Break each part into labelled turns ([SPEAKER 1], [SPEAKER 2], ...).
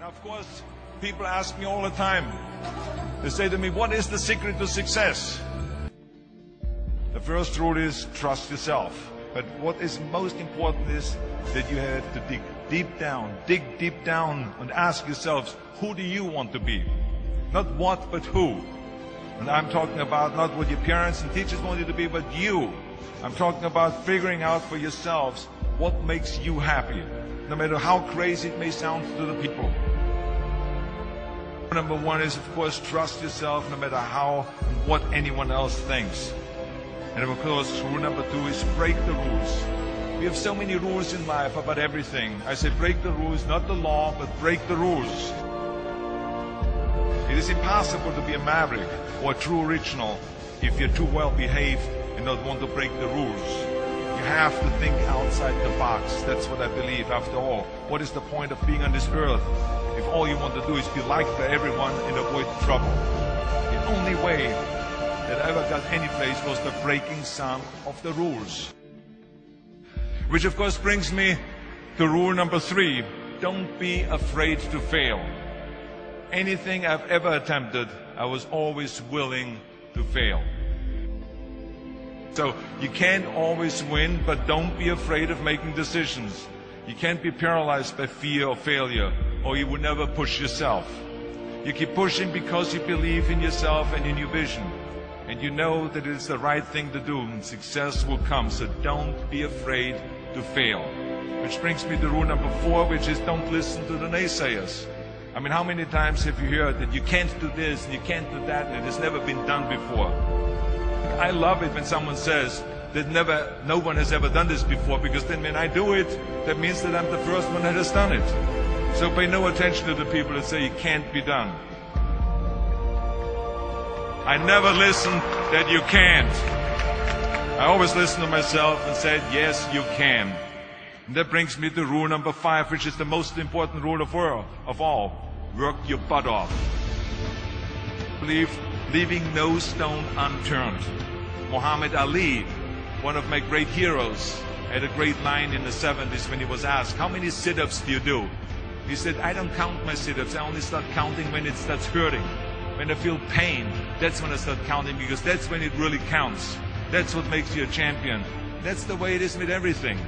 [SPEAKER 1] Of course, people ask me all the time. They say to me, what is the secret to success? The first rule is trust yourself. But what is most important is that you have to dig deep down and ask yourselves, who do you want to be? Not what, but who. And I'm talking about not what your parents and teachers want you to be, but you. I'm talking about figuring out for yourselves what makes you happy, no matter how crazy it may sound to the people. Number one is, of course, trust yourself no matter how and what anyone else thinks. And of course, rule number two is break the rules. We have so many rules in life about everything. I say break the rules, not the law, but break the rules. It is impossible to be a maverick or a true original if you're too well behaved and not want to break the rules. You have to think outside the box. That's what I believe. After all, what is the point of being on this earth if all you want to do is be liked by everyone and avoid trouble? The only way that I ever got any place was the breaking some of the rules. Which of course brings me to rule number three. Don't be afraid to fail. Anything I've ever attempted, I was always willing to fail. So you can't always win, but don't be afraid of making decisions. You can't be paralyzed by fear of failure, or you would never push yourself. You keep pushing because you believe in yourself and in your vision. And you know that it's the right thing to do, and success will come. So don't be afraid to fail. Which brings me to rule number four, which is don't listen to the naysayers. I mean, how many times have you heard that you can't do this and you can't do that and it has never been done before? I love it when someone says that no one has ever done this before, because then when I do it, that means that I'm the first one that has done it. So pay no attention to the people that say it can't be done. I never listen that you can't. I always listen to myself and said, yes, you can. And that brings me to rule number five, which is the most important rule of all. Work your butt off. Leaving no stone unturned. Muhammad Ali, one of my great heroes, had a great line in the 70s when he was asked, how many sit-ups do you do? He said, I don't count my sit-ups. I only start counting when it starts hurting. When I feel pain, that's when I start counting, because that's when it really counts. That's what makes you a champion. That's the way it is with everything.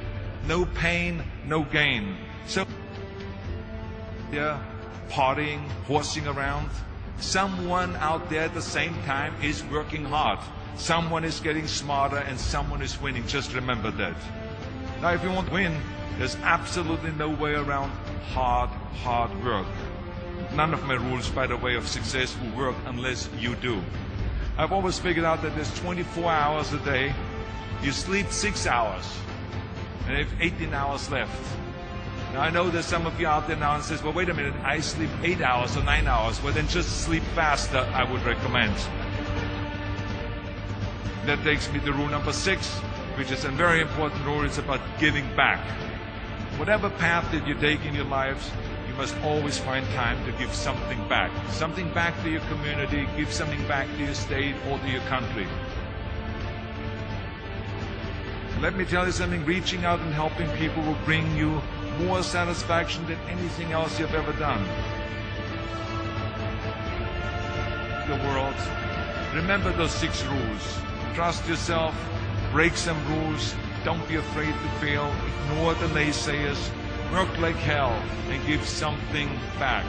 [SPEAKER 1] No pain, no gain. So, yeah, partying, horsing around. Someone out there at the same time is working hard. Someone is getting smarter and someone is winning. Just remember that. Now, if you want to win, there's absolutely no way around hard work. None of my rules, by the way, of success will work unless you do. I've always figured out that there's 24 hours a day. You sleep 6 hours, and you have 18 hours left. Now, I know there's some of you out there now and says, well, wait a minute, I sleep 8 hours or 9 hours. Well, then just sleep faster, I would recommend. That takes me to rule number 6, which is a very important rule. It's about giving back. Whatever path that you take in your lives, you must always find time to give something back. Something back to your community, give something back to your state or to your country. Let me tell you something, reaching out and helping people will bring you more satisfaction than anything else you've ever done. The world, remember those 6 rules. Trust yourself, break some rules, don't be afraid to fail, ignore the naysayers, work like hell, and give something back.